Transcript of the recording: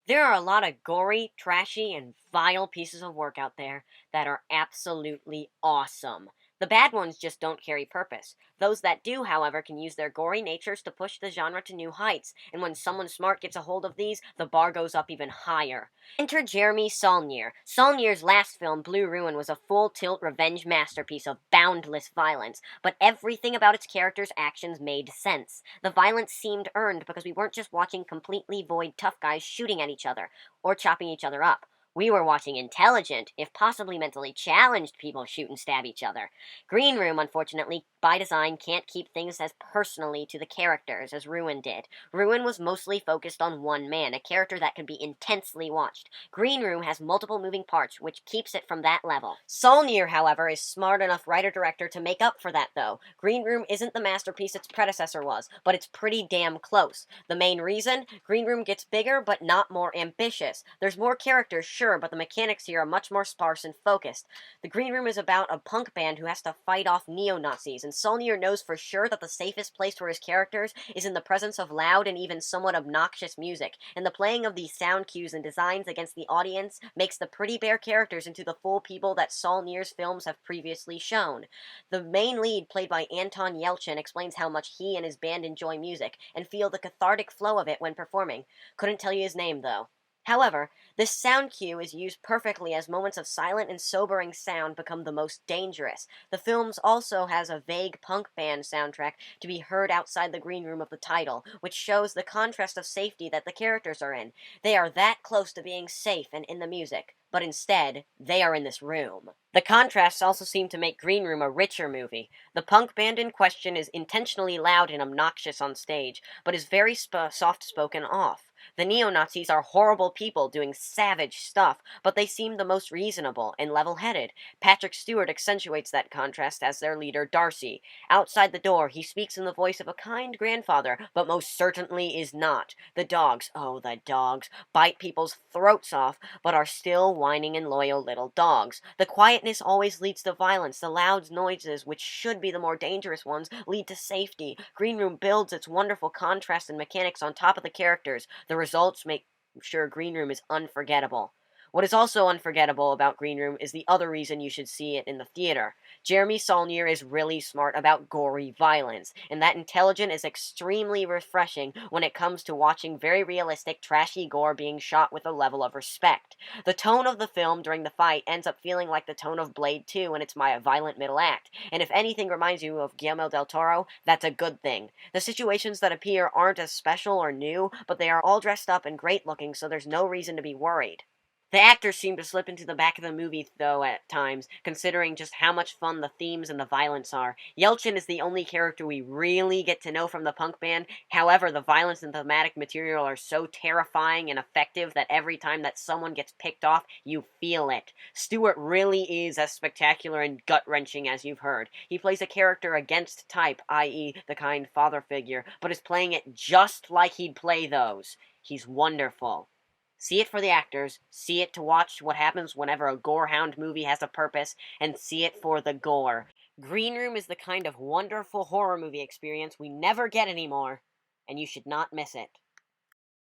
There are a lot of gory, trashy, and vile pieces of work out there that are absolutely awesome. The bad ones just don't carry purpose. Those that do, however, can use their gory natures to push the genre to new heights, and when someone smart gets a hold of these, the bar goes up even higher. Enter Jeremy Saulnier. Saulnier's last film, Blue Ruin, was a full-tilt revenge masterpiece of boundless violence, but everything about its characters' actions made sense. The violence seemed earned because we weren't just watching completely void tough guys shooting at each other, or chopping each other up. We were watching intelligent, if possibly mentally challenged people shoot and stab each other. Green Room, unfortunately, by design, can't keep things as personally to the characters as Ruin did. Ruin was mostly focused on one man, a character that could be intensely watched. Green Room has multiple moving parts, which keeps it from that level. Saulnier, however, is smart enough writer-director to make up for that, though. Green Room isn't the masterpiece its predecessor was, but it's pretty damn close. The main reason? Green Room gets bigger, but not more ambitious. There's more characters, sure, but the mechanics here are much more sparse and focused. The Green Room is about a punk band who has to fight off neo-Nazis, and Saulnier knows for sure that the safest place for his characters is in the presence of loud and even somewhat obnoxious music, and the playing of these sound cues and designs against the audience makes the pretty bare characters into the full people that Saulnier's films have previously shown. The main lead, played by Anton Yelchin, explains how much he and his band enjoy music, and feel the cathartic flow of it when performing. Couldn't tell you his name, though. However, this sound cue is used perfectly as moments of silent and sobering sound become the most dangerous. The film also has a vague punk band soundtrack to be heard outside the green room of the title, which shows the contrast of safety that the characters are in. They are that close to being safe and in the music, but instead, they are in this room. The contrasts also seem to make Green Room a richer movie. The punk band in question is intentionally loud and obnoxious on stage, but is very soft-spoken off. The neo-Nazis are horrible people doing savage stuff, but they seem the most reasonable and level-headed. Patrick Stewart accentuates that contrast as their leader, Darcy. Outside the door, he speaks in the voice of a kind grandfather, but most certainly is not. The dogs, oh, the dogs, bite people's throats off, but are still whining and loyal little dogs. The quietness always leads to violence. The loud noises, which should be the more dangerous ones, lead to safety. Green Room builds its wonderful contrast and mechanics on top of the characters. The results make sure Green Room is unforgettable. What is also unforgettable about Green Room is the other reason you should see it in the theater. Jeremy Saulnier is really smart about gory violence, and that intelligence is extremely refreshing when it comes to watching very realistic, trashy gore being shot with a level of respect. The tone of the film during the fight ends up feeling like the tone of Blade 2 in its violent middle act, and if anything reminds you of Guillermo del Toro, that's a good thing. The situations that appear aren't as special or new, but they are all dressed up and great looking, so there's no reason to be worried. The actors seem to slip into the back of the movie, though, at times, considering just how much fun the themes and the violence are. Yelchin is the only character we really get to know from the punk band. However, the violence and thematic material are so terrifying and effective that every time that someone gets picked off, you feel it. Stewart really is as spectacular and gut-wrenching as you've heard. He plays a character against type, i.e. the kind father figure, but is playing it just like he'd play those. He's wonderful. See it for the actors, see it to watch what happens whenever a gorehound movie has a purpose, and see it for the gore. Green Room is the kind of wonderful horror movie experience we never get anymore, and you should not miss it.